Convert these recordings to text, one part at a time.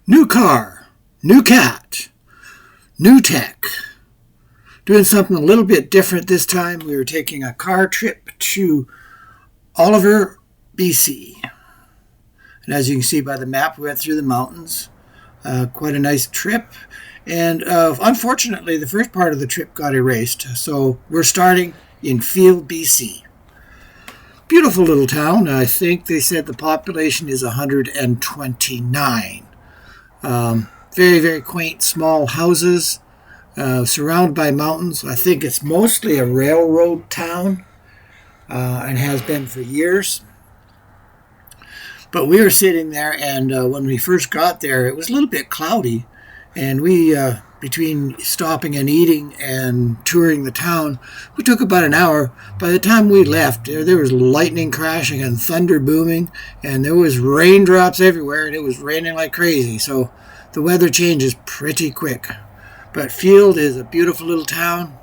New car, new cat, new tech. Doing something a little bit different this time. We were taking a car trip to Oliver, BC. And as you can see by the map, we went through the mountains. Quite a nice trip. And unfortunately, the first part of the trip got erased. So we're starting in Paved, BC. Beautiful little town. I think they said the population is 129. Very, very quaint, small houses, surrounded by mountains. I think it's mostly a railroad town and has been for years. But we were sitting there, and when we first got there, it was a little bit cloudy. And we, between stopping and eating and touring the town, we took about an hour. By the time we left, there was lightning crashing and thunder booming, and there was raindrops everywhere, and it was raining like crazy. So the weather changes pretty quick. But Field is a beautiful little town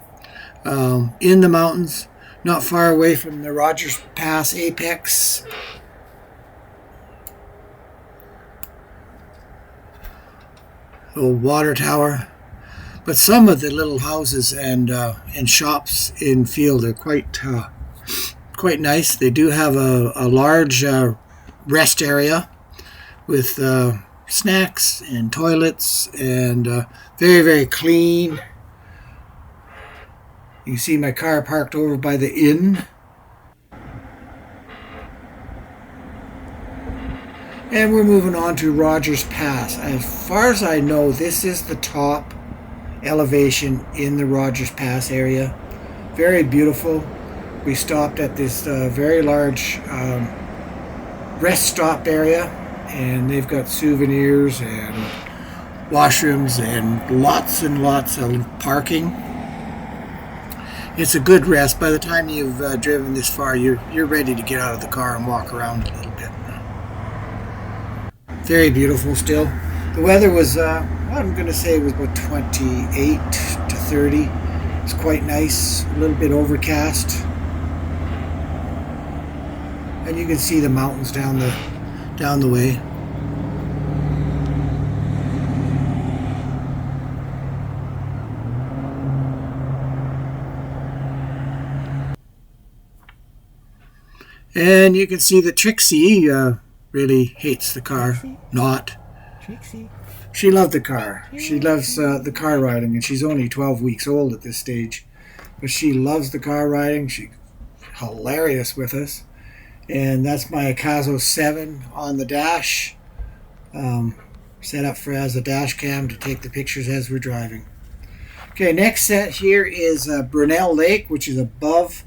in the mountains, not far away from the Rogers Pass apex. Little water tower. But some of the little houses and shops in Field are quite nice. They do have a large rest area with snacks and toilets, and very, very clean. You can see my car parked over by the inn. And we're moving on to Rogers Pass. As far as I know, this is the top elevation in the Rogers Pass area. Very beautiful. We stopped at this very large rest stop area, and they've got souvenirs and washrooms and lots of parking. It's a good rest. By the time you've driven this far, you're ready to get out of the car and walk around a little bit. Very beautiful still. The weather was, I'm going to say it was about 28 to 30. It's quite nice, a little bit overcast. And you can see the mountains down the way. And you can see that Trixie really hates the car. Trixie. She loved the car. She loves the car riding, and she's only 12 weeks old at this stage. But she loves the car riding. She's hilarious with us. And that's my Akaso 7 on the dash. Set up as a dash cam to take the pictures as we're driving. Okay, next set here is Brunel Lake, which is above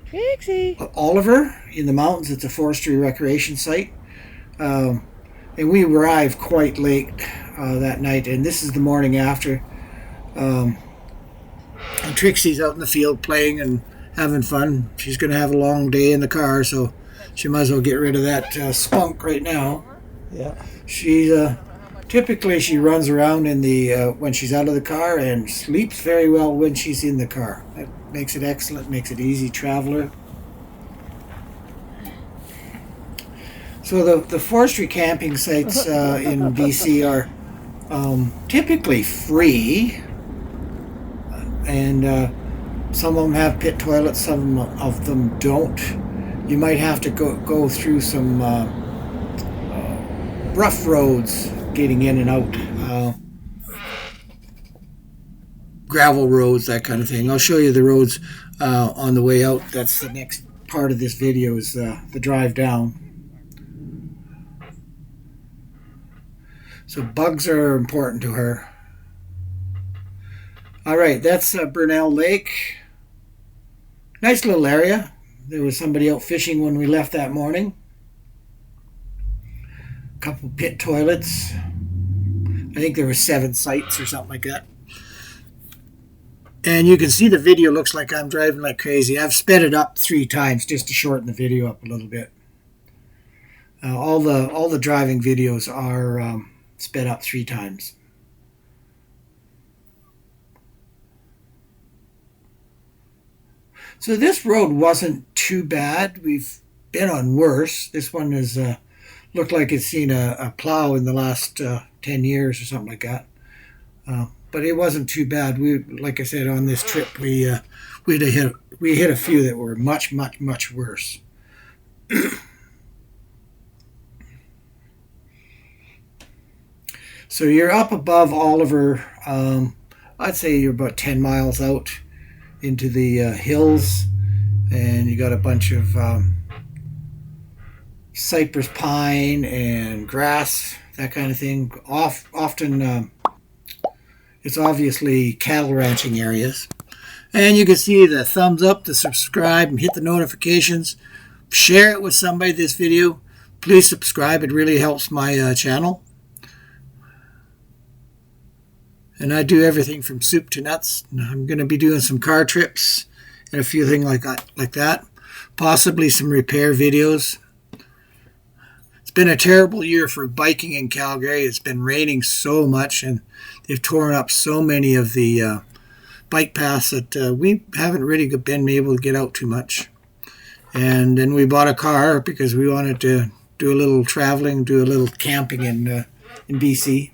Trixie. Oliver in the mountains. It's a forestry recreation site. And we arrived quite late that night, and this is the morning after. And Trixie's out in the field playing and having fun. She's going to have a long day in the car, so she might as well get rid of that spunk right now. Yeah. Typically she runs around in the when she's out of the car, and sleeps very well when she's in the car. That makes it excellent, makes it easy traveler. So the forestry camping sites in BC are typically free, and some of them have pit toilets, some of them don't. You might have to go through some rough roads getting in and out, gravel roads, that kind of thing. I'll show you the roads on the way out. That's the next part of this video, is the drive down. So bugs are important to her. All right, that's Brunel Lake. Nice little area. There was somebody out fishing when we left that morning. A couple pit toilets. I think there were 7 sites or something like that. And you can see the video looks like I'm driving like crazy. I've sped it up 3 times just to shorten the video up a little bit. All the driving videos are sped up 3 times. So this road wasn't too bad. We've been on worse. This one is a looked like it's seen a plow in the last 10 years or something like that. But it wasn't too bad. Like I said, on this trip, we hit a few that were much, much, much worse. So you're up above Oliver. I'd say you're about 10 miles out into the hills, and you got a bunch of cypress pine and grass, that kind of thing. Often it's obviously cattle ranching areas. And you can see the thumbs up, the subscribe, and hit the notifications. Share it with somebody, this video. Please subscribe. It really helps my channel. And I do everything from soup to nuts. I'm going to be doing some car trips and a few things like that. Possibly some repair videos. It's been a terrible year for biking in Calgary. It's been raining so much, and they've torn up so many of the bike paths that we haven't really been able to get out too much. And then we bought a car because we wanted to do a little traveling, do a little camping in BC.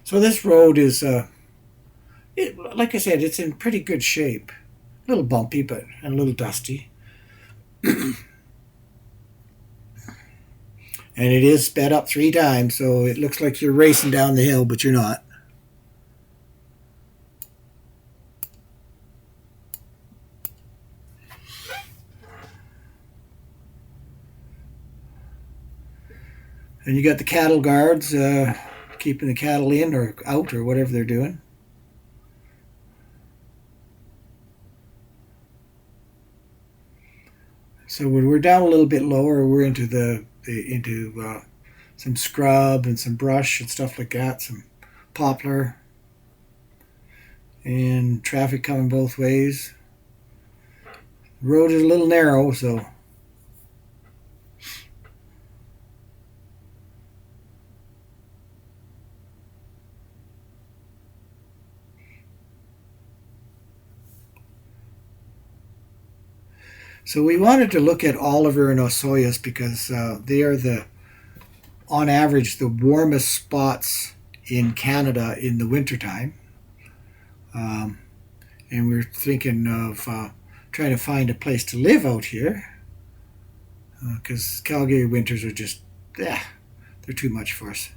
So this road is, like I said, it's in pretty good shape. A little bumpy, but and a little dusty. And it is sped up 3 times, so it looks like you're racing down the hill, but you're not. And you got the cattle guards keeping the cattle in or out or whatever they're doing. So when we're down a little bit lower, we're into some scrub and some brush and stuff like that, some poplar, and traffic coming both ways. The road is a little narrow, so we wanted to look at Oliver and Osoyoos because they are on average, the warmest spots in Canada in the wintertime. And we're thinking of trying to find a place to live out here because Calgary winters are just, they're too much for us.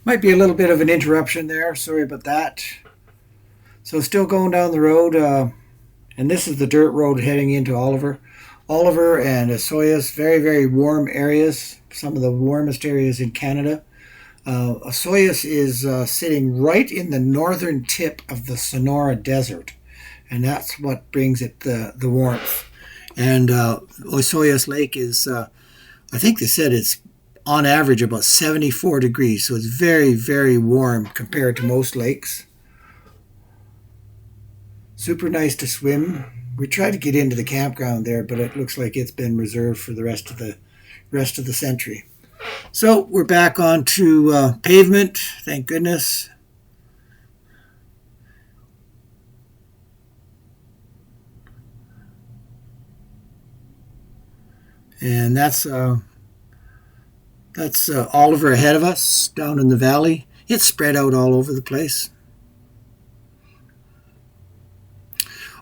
Might be a little bit of an interruption there. Sorry about that. So still going down the road, and this is the dirt road heading into Oliver. Oliver and Osoyoos, very, very warm areas, some of the warmest areas in Canada. Osoyoos is sitting right in the northern tip of the Sonora Desert, and that's what brings it the warmth. And Osoyoos Lake is, I think they said it's on average about 74 degrees, so it's very, very warm compared to most lakes. Super nice to swim. We tried to get into the campground there, but it looks like it's been reserved for the rest of the century. So we're back onto pavement, thank goodness. And that's Oliver ahead of us down in the valley. It's spread out all over the place.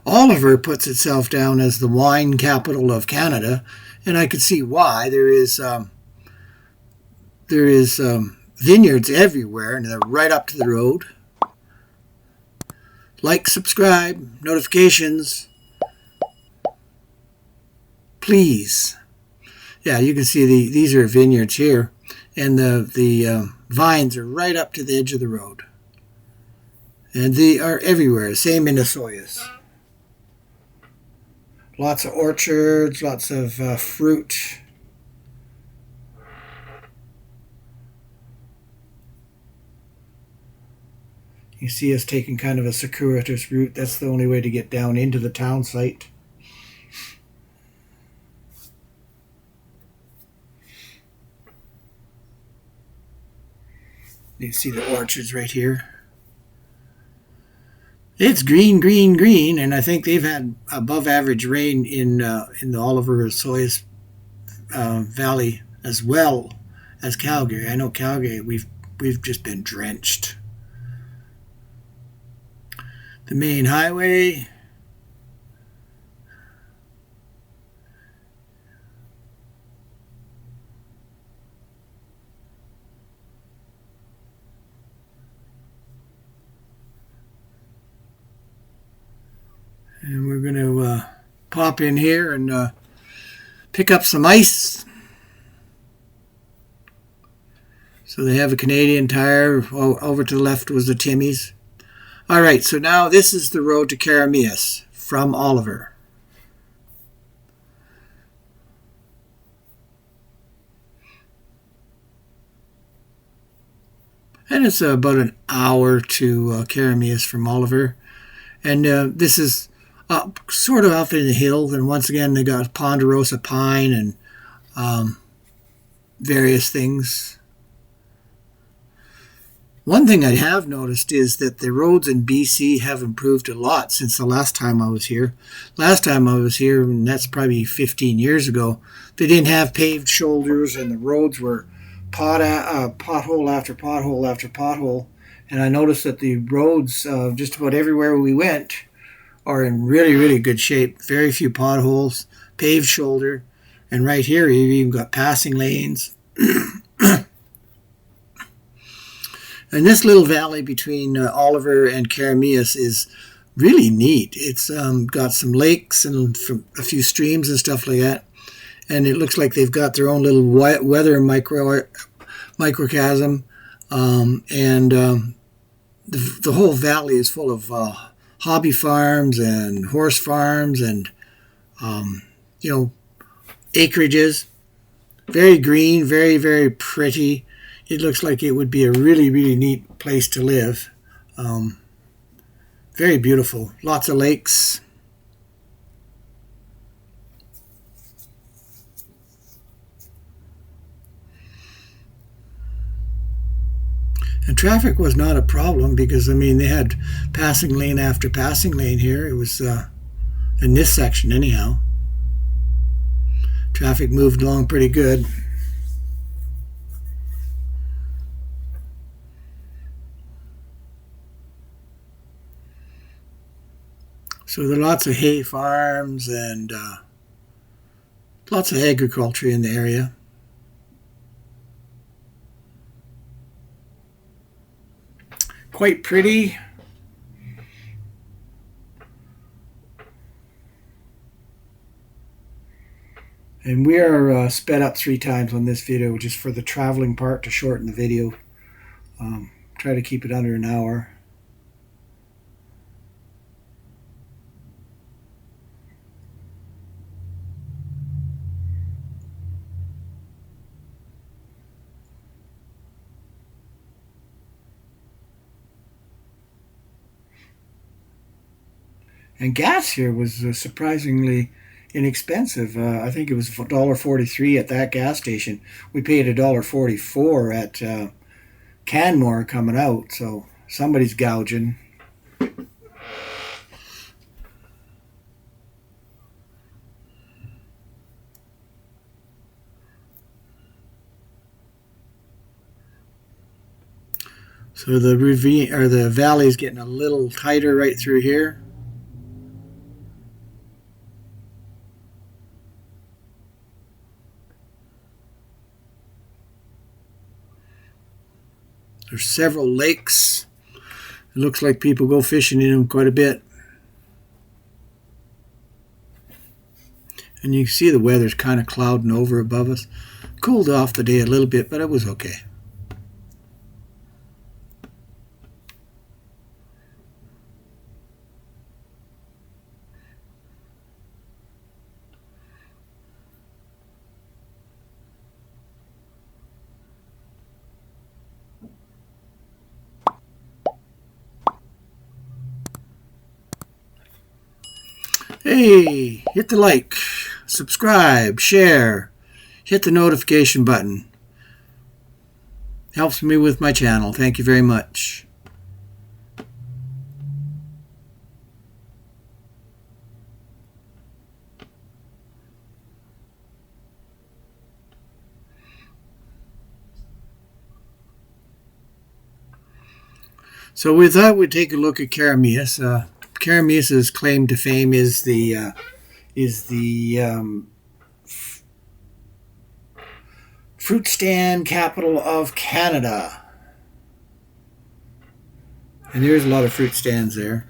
Oliver puts itself down as the wine capital of Canada, and I could see why. There is vineyards everywhere, and they're right up to the road. Like, subscribe, notifications, please. Yeah, you can see these are vineyards here, and the vines are right up to the edge of the road. And they are everywhere, same in Osoyoos. Lots of orchards, lots of fruit. You see us taking kind of a circuitous route. That's the only way to get down into the town site. You see the orchards right here. It's green, green, green, and I think they've had above average rain in the Oliver and Osoyoos Valley as well as Calgary. I know Calgary, we've just been drenched. The main highway. And we're going to pop in here and pick up some ice. So they have a Canadian Tire. Over to the left was the Timmy's. All right, so now this is the road to Keremeos from Oliver. And it's about an hour to Keremeos from Oliver. And this is sort of up in the hills. And once again, they got ponderosa pine and various things. One thing I have noticed is that the roads in BC have improved a lot since the last time I was here. Last time I was here, and that's probably 15 years ago, they didn't have paved shoulders and the roads were pothole after pothole after pothole. And I noticed that the roads just about everywhere we went are in really, really good shape. Very few potholes, paved shoulder. And right here, you've even got passing lanes. And this little valley between Oliver and Keremeos is really neat. It's got some lakes and a few streams and stuff like that. And it looks like they've got their own little weather microcosm. The whole valley is full of hobby farms and horse farms and, acreages. Very green, very, very pretty. It looks like it would be a really, really neat place to live. Very beautiful. Lots of lakes. And traffic was not a problem because, they had passing lane after passing lane here. It was in this section anyhow. Traffic moved along pretty good. So there are lots of hay farms and lots of agriculture in the area. Quite pretty. And we are sped up 3 times on this video just for the traveling part to shorten the video. Try to keep it under an hour. And gas here was surprisingly inexpensive. I think it was $1.43 at that gas station. We paid $1.44 at Canmore coming out, so somebody's gouging. So the ravine or the valley is getting a little tighter right through here. There's several lakes. It looks like people go fishing in them quite a bit. And you can see the weather's kind of clouding over above us. Cooled off the day a little bit, but it was okay. Hey, hit the like, subscribe, share, hit the notification button. Helps me with my channel. Thank you very much. So we thought we'd take a look at Keremeos. Keremeos' claim to fame is the fruit stand capital of Canada. And there's a lot of fruit stands there.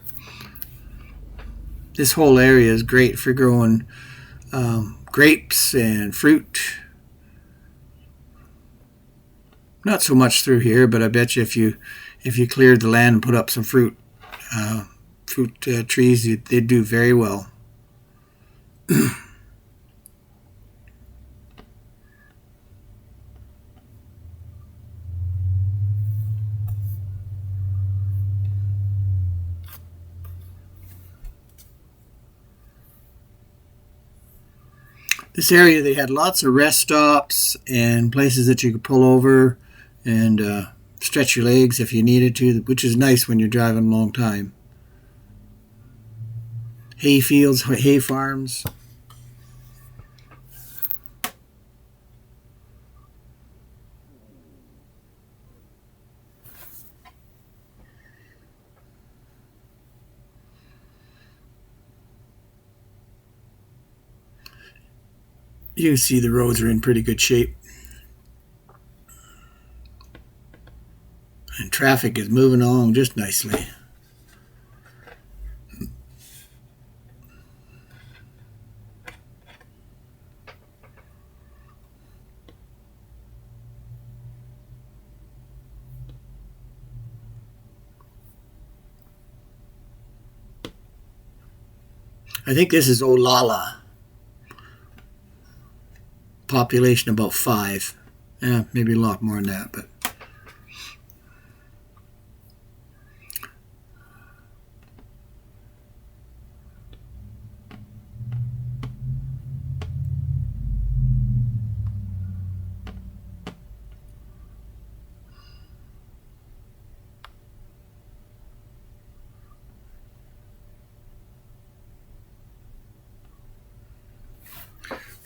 This whole area is great for growing grapes and fruit. Not so much through here, but I bet you if you cleared the land and put up some fruit trees, they'd do very well. This area, they had lots of rest stops and places that you could pull over and stretch your legs if you needed to, which is nice when you're driving a long time. Hay fields, hay farms. You can see the roads are in pretty good shape. And traffic is moving along just nicely. I think this is Olala. Population about 5. Maybe a lot more than that, but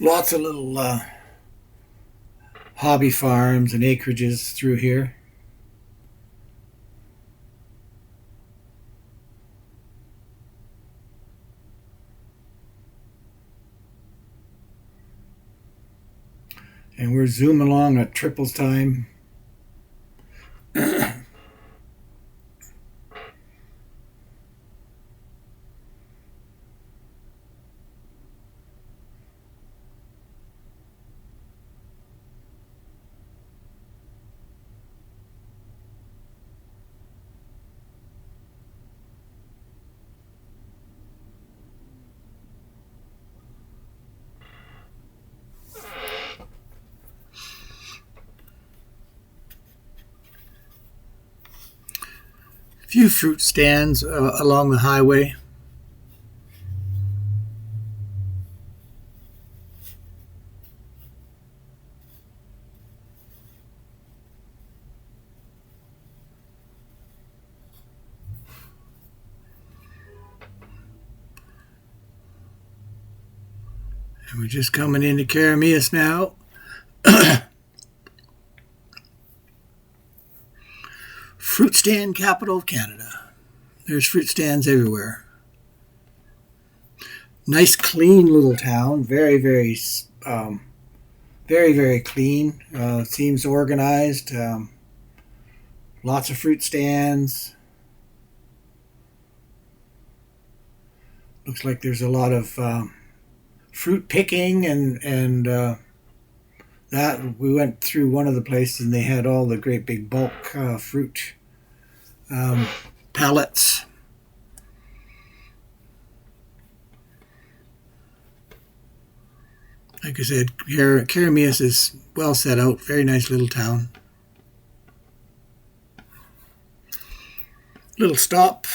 lots of little hobby farms and acreages through here. And we're zooming along at triples time. Few fruit stands along the highway. And we're just coming into Keremeos now. Fruit stand capital of Canada. There's fruit stands everywhere. Nice, clean little town. Very, very clean. Seems organized. Lots of fruit stands. Looks like there's a lot of fruit picking and that we went through one of the places and they had all the great big bulk fruit pallets. Like I said, Keremeos is well set out. Very nice little town. Little stop.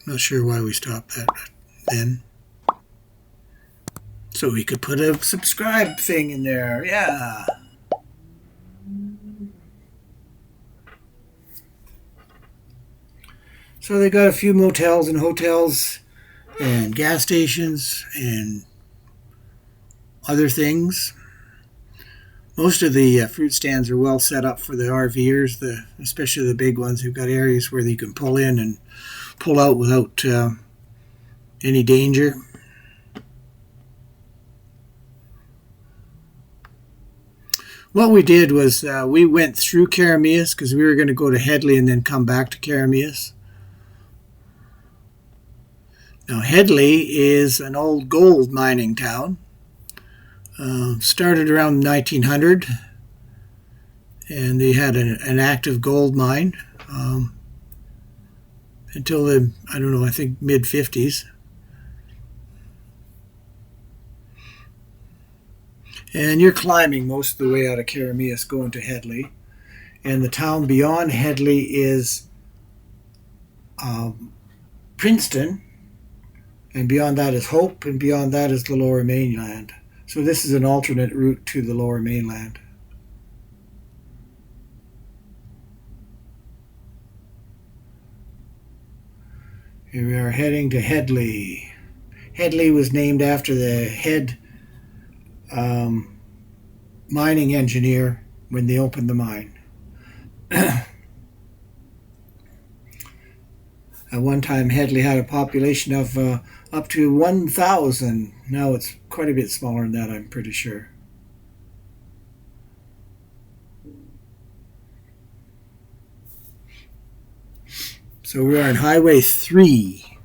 Not sure why we stopped that then. So we could put a subscribe thing in there. Yeah. So they got a few motels and hotels and gas stations and other things. Most of the fruit stands are well set up for the RVers, especially the big ones who've got areas where you can pull in and pull out without any danger. What we did was we went through Keremeos because we were going to go to Hedley and then come back to Keremeos. Now, Hedley is an old gold mining town. Started around 1900, and they had an active gold mine until the, I don't know, I think mid-50s. And you're climbing most of the way out of Keremeos going to Hedley. And the town beyond Hedley is Princeton, and beyond that is Hope, and beyond that is the Lower Mainland. So this is an alternate route to the Lower Mainland. Here we are heading to Hedley. Hedley was named after the head mining engineer when they opened the mine. At one time, Hedley had a population of up to 1,000. Now it's quite a bit smaller than that, I'm pretty sure. So we are on Highway 3,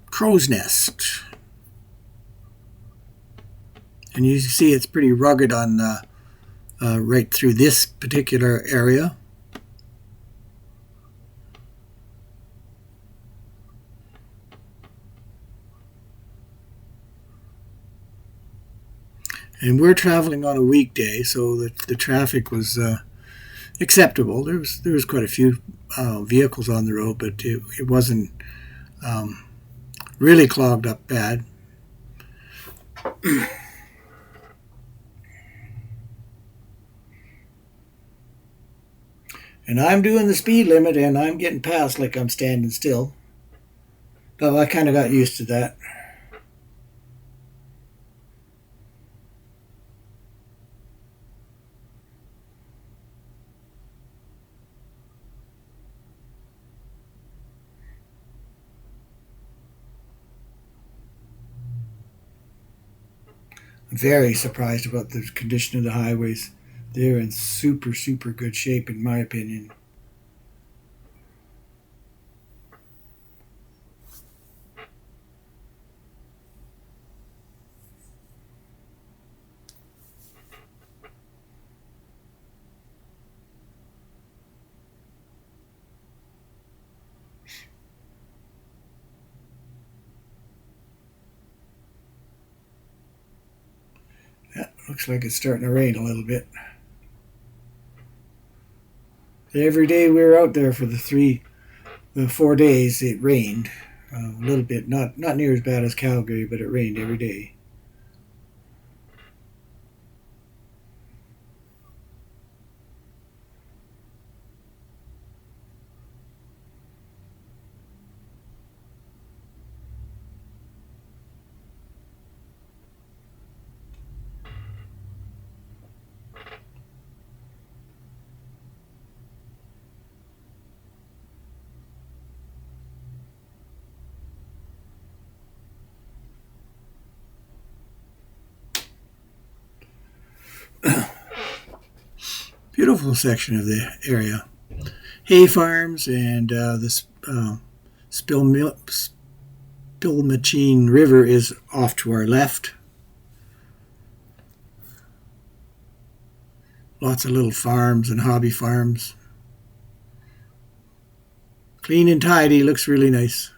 Crow's Nest. And you see it's pretty rugged on right through this particular area. And we're traveling on a weekday, so the traffic was acceptable. There was quite a few vehicles on the road, but it wasn't really clogged up bad. And I'm doing the speed limit, and I'm getting past like I'm standing still. But I kind of got used to that. I'm very surprised about the condition of the highways. They're in super, super good shape, in my opinion. Yeah, looks like it's starting to rain a little bit. Every day we were out there for the 4 days, it rained a little bit. Not near as bad as Calgary, but it rained every day. Beautiful section of the area. Hay farms and the Spilmachine River is off to our left. Lots of little farms and hobby farms. Clean and tidy, looks really nice.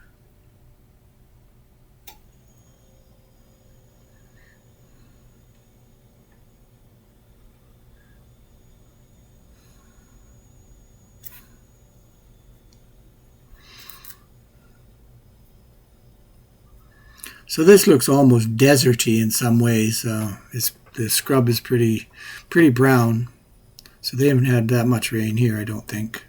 So this looks almost deserty in some ways. The scrub is pretty brown. So they haven't had that much rain here, I don't think.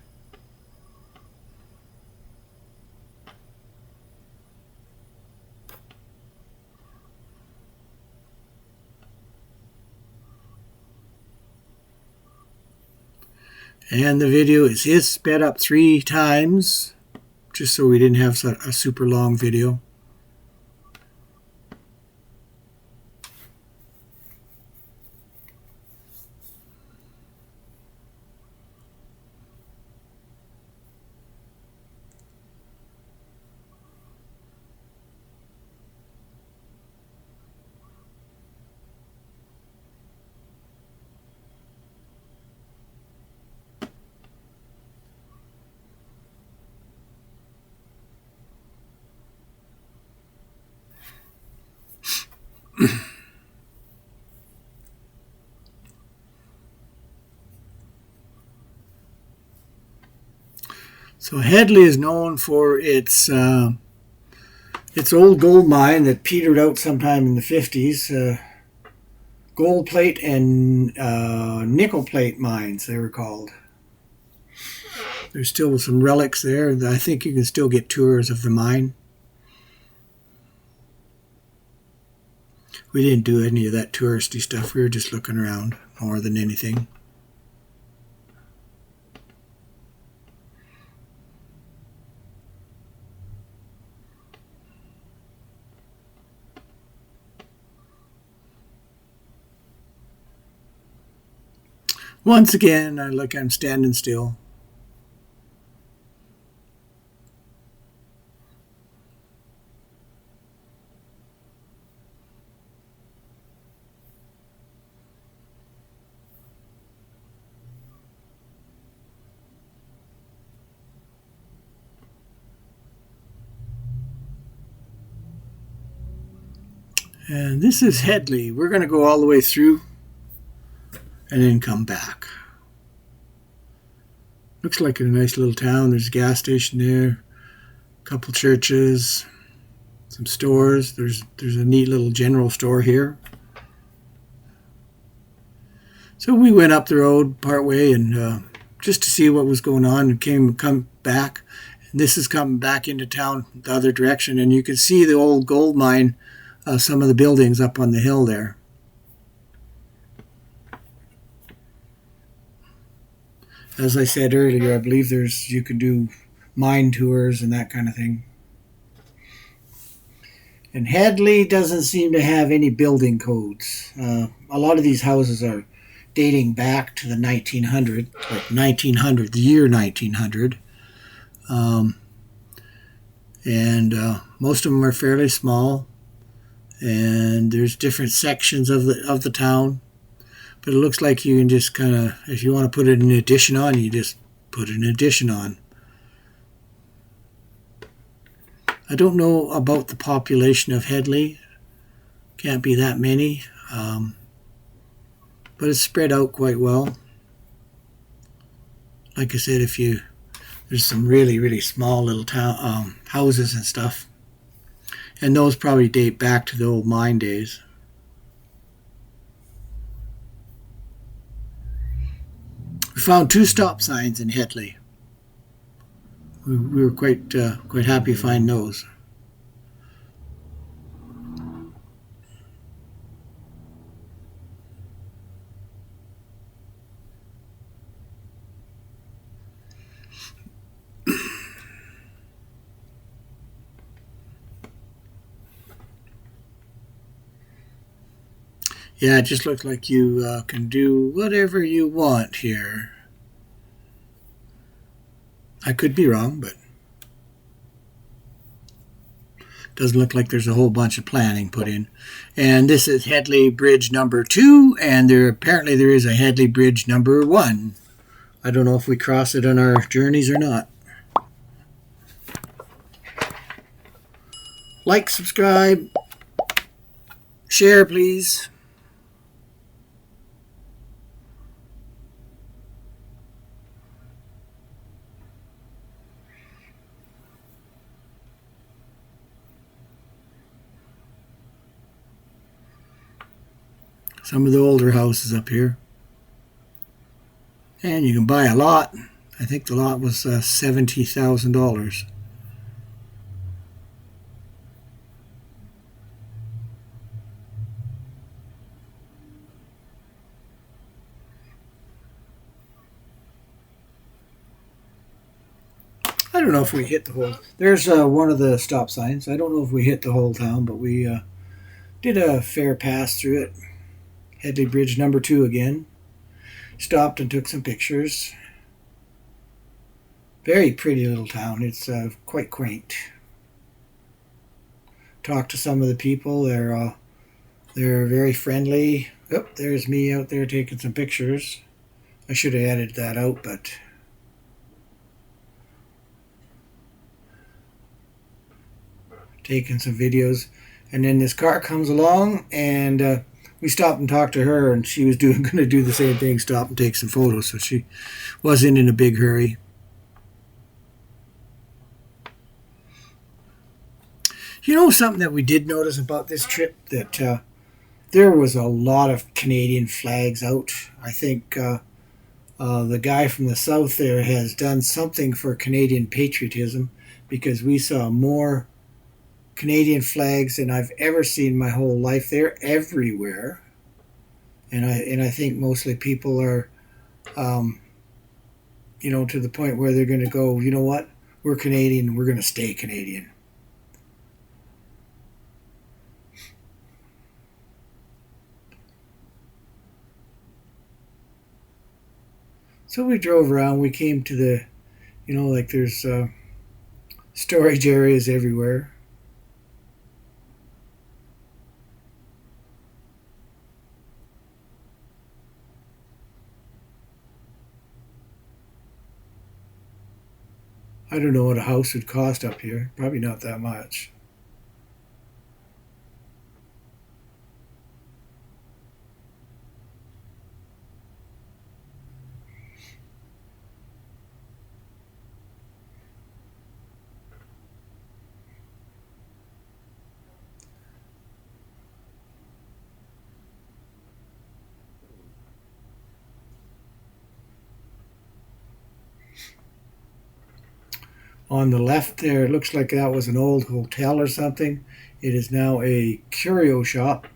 And the video is sped up 3 times, just so we didn't have a super long video. So Hedley is known for its old gold mine that petered out sometime in the 50s. Gold plate and nickel plate mines, they were called. There's still some relics there. I think you can still get tours of the mine. We didn't do any of that touristy stuff. We were just looking around more than anything. Once again, I'm standing still. And this is Hedley. We're going to go all the way through and then come back. Looks like a nice little town. There's a gas station there, a couple churches, some stores. There's a neat little general store here. So we went up the road part way and just to see what was going on and come back. And this is coming back into town the other direction, and you can see the old gold mine, some of the buildings up on the hill there. As I said earlier, I believe you can do mine tours and that kind of thing. And Hedley doesn't seem to have any building codes. A lot of these houses are dating back to the 1900, the year 1900. Most of them are fairly small. And there's different sections of the town. But it looks like you can just kind of, if you want to put an addition on, you just put an addition on. I don't know about the population of Hedley. Can't be that many. But it's spread out quite well. Like I said, there's some really, really small little town houses and stuff. And those probably date back to the old mine days. We found 2 stop signs in Hedley. We were quite happy to find those. Yeah, it just looks like you can do whatever you want here. I could be wrong, but doesn't look like there's a whole bunch of planning put in. And this is Hedley Bridge number 2, and apparently there is a Hedley Bridge number 1. I don't know if we cross it on our journeys or not. Like, subscribe, share, please. Some of the older houses up here. And you can buy a lot. I think the lot was $70,000. I don't know if we hit the whole. There's one of the stop signs. I don't know if we hit the whole town, but we did a fair pass through it. Hedley Bridge number 2 again. Stopped and took some pictures. Very pretty little town. It's quite quaint. Talked to some of the people. They're very friendly. Oh, there's me out there taking some pictures. I should have edited that out, but taking some videos. And then this car comes along, and we stopped and talked to her, and she was going to do the same thing, stop and take some photos. So she wasn't in a big hurry. You know something that we did notice about this trip, that there was a lot of Canadian flags out. I think the guy from the south there has done something for Canadian patriotism, because we saw more Canadian flags than I've ever seen my whole life. They're everywhere, and I think mostly people are, to the point where they're going to go, you know what, we're Canadian, we're going to stay Canadian. So we drove around. We came to the, there's storage areas everywhere. I don't know what a house would cost up here. Probably not that much. On the left there, it looks like that was an old hotel or something. It is now a curio shop.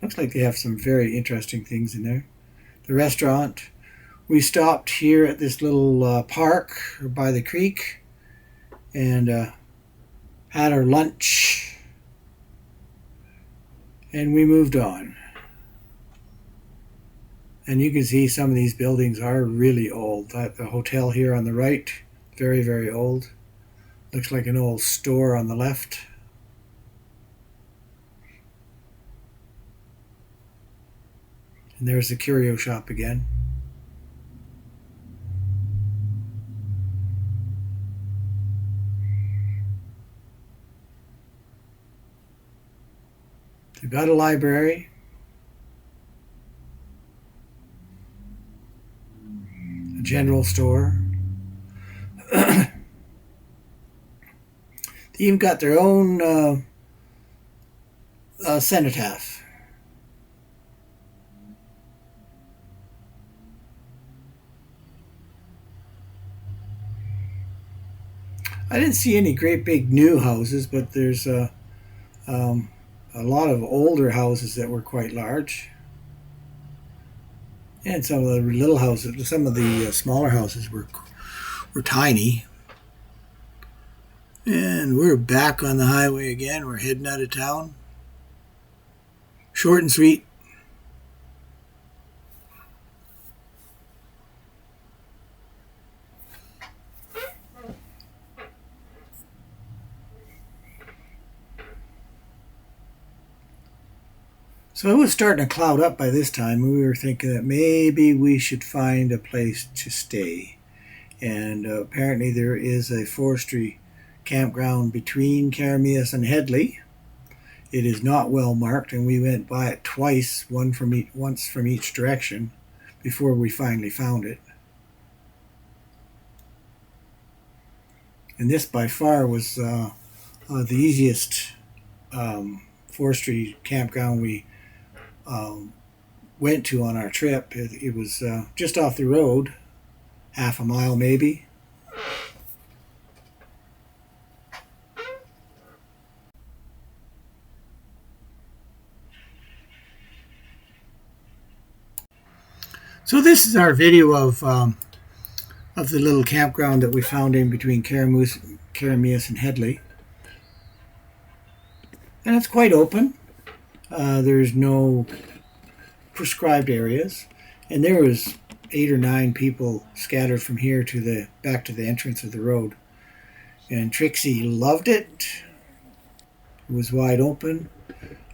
Looks like they have some very interesting things in there. The restaurant. We stopped here at this little park by the creek and had our lunch. And we moved on. And you can see some of these buildings are really old. The hotel here on the right, very, very old. Looks like an old store on the left. And there's the curio shop again. They've got a library. A general store. They even got their own cenotaph. I didn't see any great big new houses, but there's a lot of older houses that were quite large. And some of the little houses, some of the smaller houses were tiny. And we're back on the highway again. We're heading out of town. Short and sweet. So it was starting to cloud up by this time. We were thinking that maybe we should find a place to stay. And apparently there is a forestry campground between Keremeos and Hedley. It is not well marked, and we went by it twice, once from each direction, before we finally found it. And this by far was the easiest forestry campground we went to on our trip. It was just off the road, half a mile maybe. So this is our video of of the little campground that we found in between Keremeos and Hedley. And it's quite open. There's no prescribed areas. And there was 8 or 9 people scattered from here to back to the entrance of the road. And Trixie loved it. It was wide open.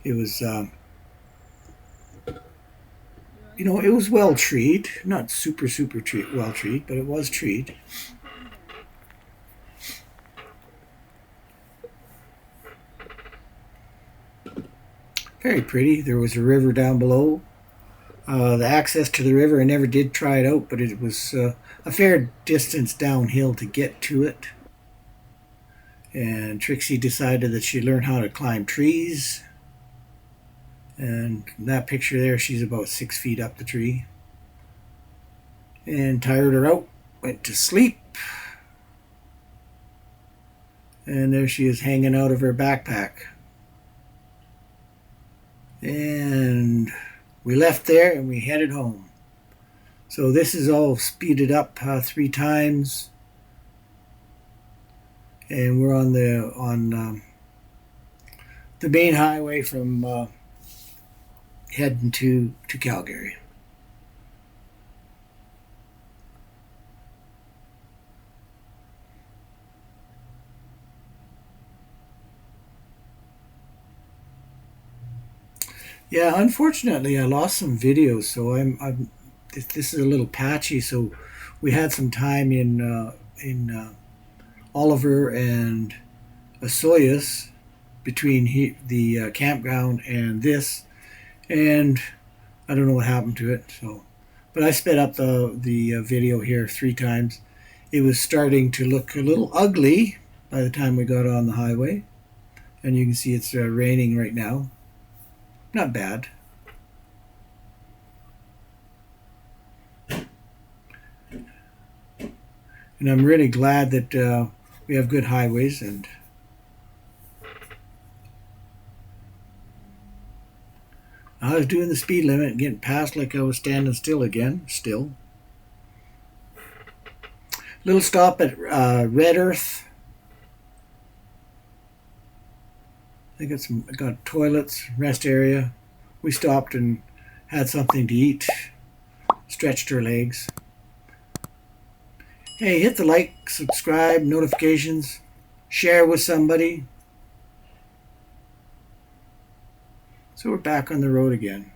It was, it was well treed. Not super well treed, but it was treed. Very pretty. There was a river down below. The access to the river, I never did try it out, but it was a fair distance downhill to get to it. And Trixie decided that she'd learn how to climb trees. And in that picture there, she's about 6 feet up the tree. And tired her out, went to sleep. And there she is hanging out of her backpack. And we left there and we headed home. So this is all speeded up 3 times. And we're on the main highway from heading to Calgary. Yeah, unfortunately, I lost some videos, so this is a little patchy. So we had some time in Oliver and Osoyoos between the campground and this, and I don't know what happened to it. So, but I sped up the video here 3 times. It was starting to look a little ugly by the time we got on the highway, and you can see it's raining right now. Not bad. And I'm really glad that we have good highways. And I was doing the speed limit and getting past like I was standing still again. Still. Little stop at Red Earth. I got toilets, rest area. We stopped and had something to eat. Stretched our legs. Hey, hit the like, subscribe, notifications, share with somebody. So we're back on the road again.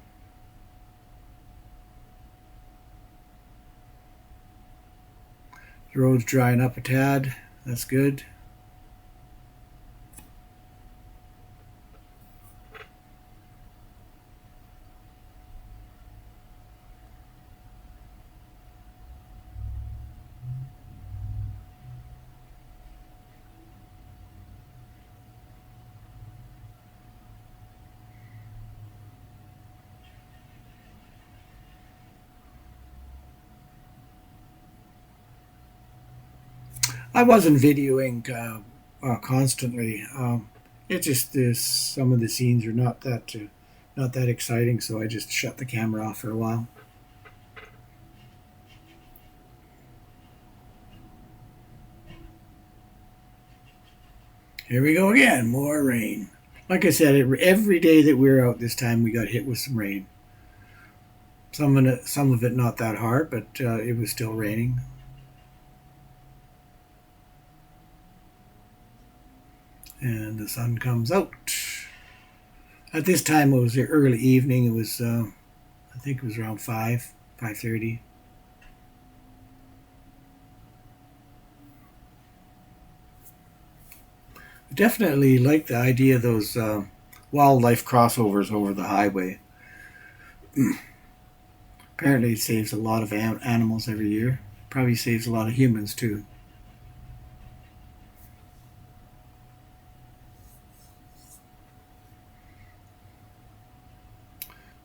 The road's drying up a tad. That's good. I wasn't videoing constantly. It's just some of the scenes are not that exciting, so I just shut the camera off for a while. Here we go again, more rain. Like I said, every day that we were out this time, we got hit with some rain. Some of it not that hard, but it was still raining. And the sun comes out. At this time, it was the early evening. It was, I think it was around 5:30. Definitely like the idea of those wildlife crossovers over the highway. Apparently it saves a lot of animals every year. Probably saves a lot of humans too.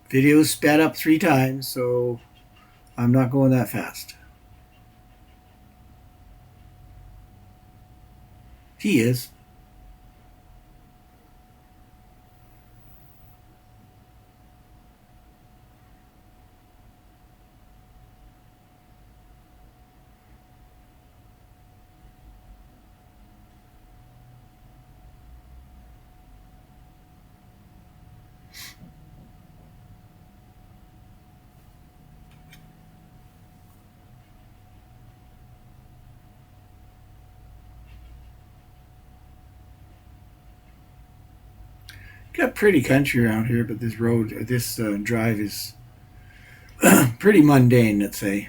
Video's sped up 3 times, so I'm not going that fast. He is. Got pretty country around here, but this drive is pretty mundane, let's say.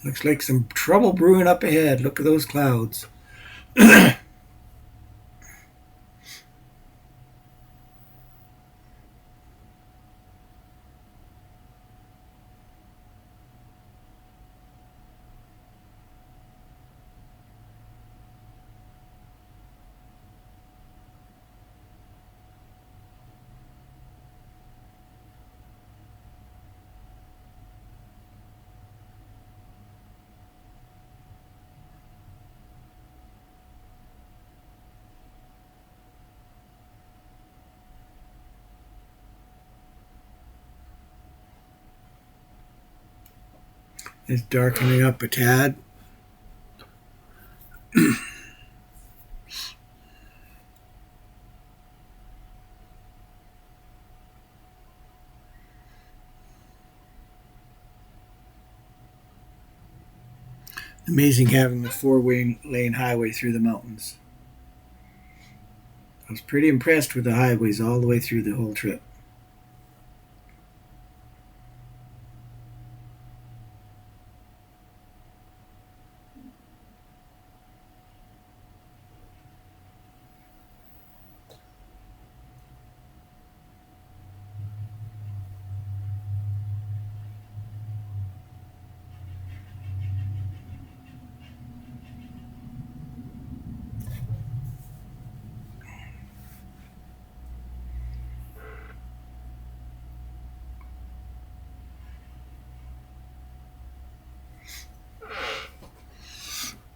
Looks like some trouble brewing up ahead. Look at those clouds. It's darkening up a tad. Amazing having the four-lane highway through the mountains. I was pretty impressed with the highways all the way through the whole trip.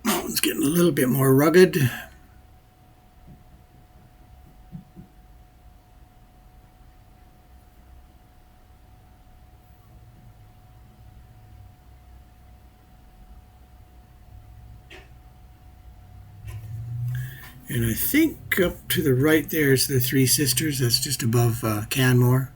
Mountain's getting a little bit more rugged. And I think up to the right there is the Three Sisters. That's just above Canmore.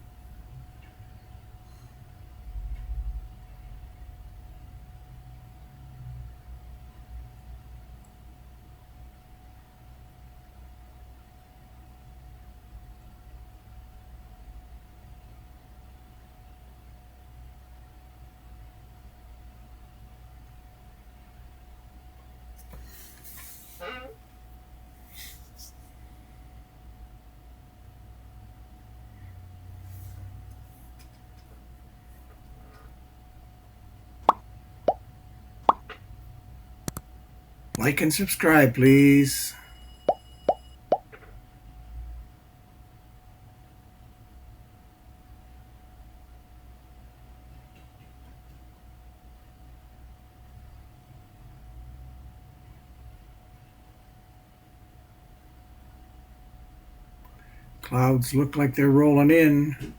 Like and subscribe, please. Clouds look like they're rolling in.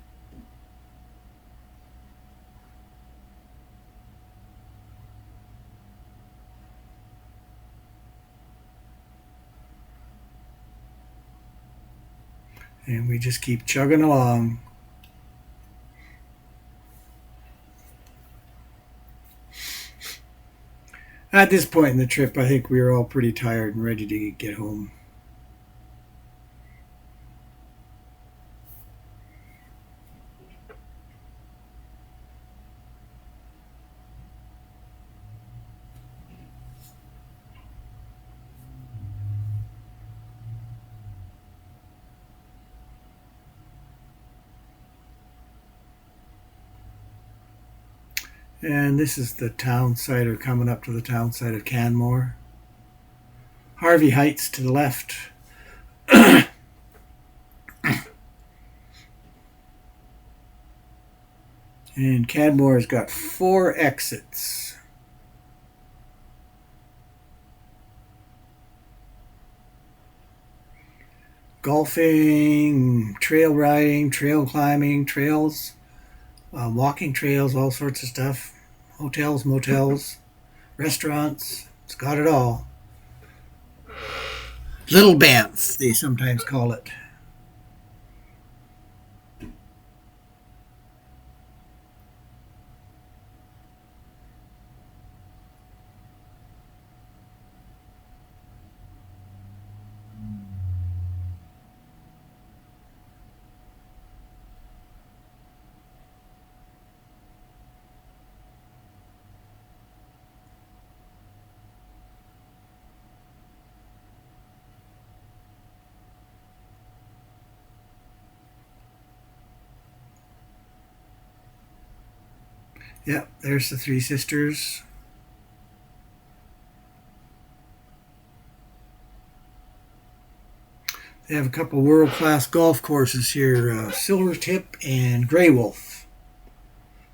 And we just keep chugging along. At this point in the trip, I think we were all pretty tired and ready to get home. And this is the town site, or coming up to the town site of Canmore. Harvey Heights to the left. And Canmore has got 4 exits. golfing, trail riding, trail climbing, trails, walking trails, all sorts of stuff. Hotels, motels, restaurants. It's got it all. Little Banff, they sometimes call it. Yep, there's the Three Sisters. They have a couple world-class golf courses here, Silvertip and Grey Wolf,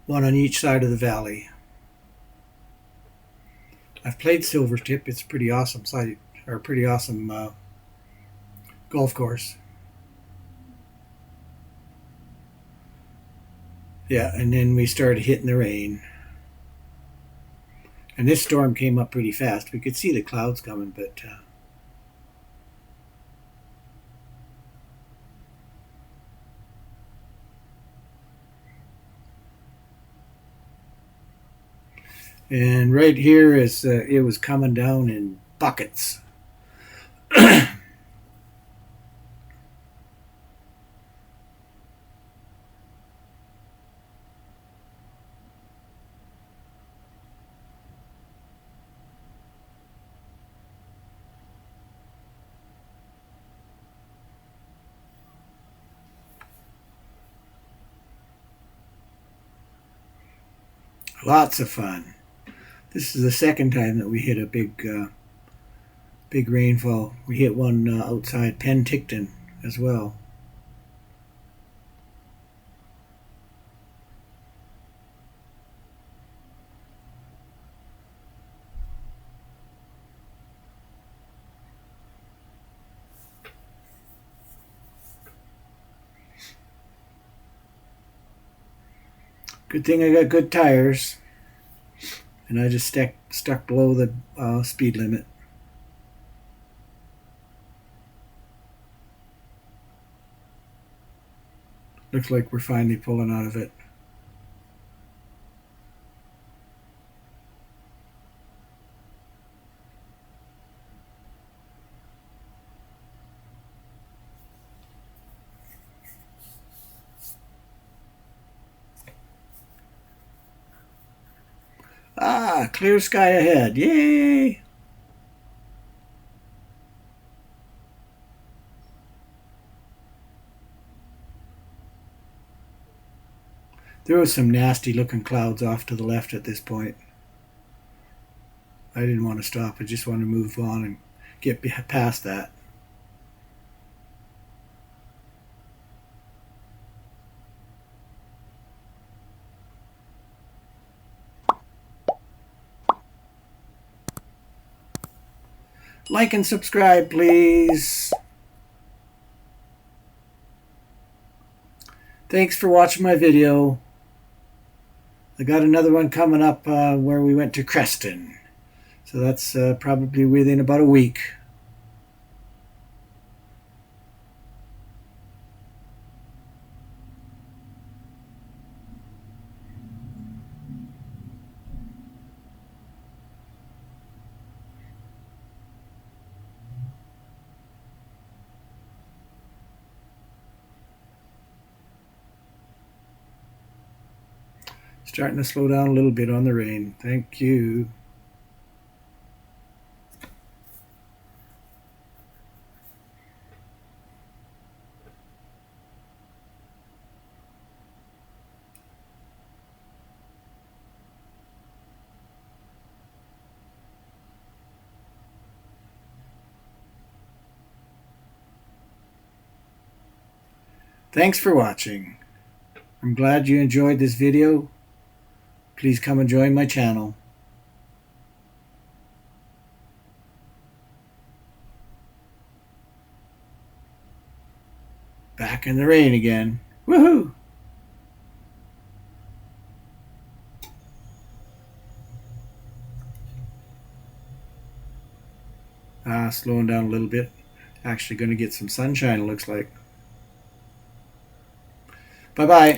one on each side of the valley. I've played Silvertip. It's a pretty awesome site, or a pretty awesome golf course. Yeah, and then we started hitting the rain. And this storm came up pretty fast. We could see the clouds coming, but and right here is it was coming down in buckets. Lots of fun. This is the second time that we hit a big rainfall. We hit one outside Kitten as well. Good thing I got good tires, and I just stuck below the speed limit. Looks like we're finally pulling out of it. Ah, clear sky ahead. Yay! There was some nasty looking clouds off to the left at this point. I didn't want to stop. I just wanted to move on and get past that. Like and subscribe, please. Thanks for watching my video. I got another one coming up where we went to Kitten. So that's probably within about a week. Starting to slow down a little bit on the rain. Thank you. Thanks for watching. I'm glad you enjoyed this video. Please come and join my channel. back in the rain again. Woohoo! Slowing down a little bit. Actually going to get some sunshine, it looks like. Bye-bye.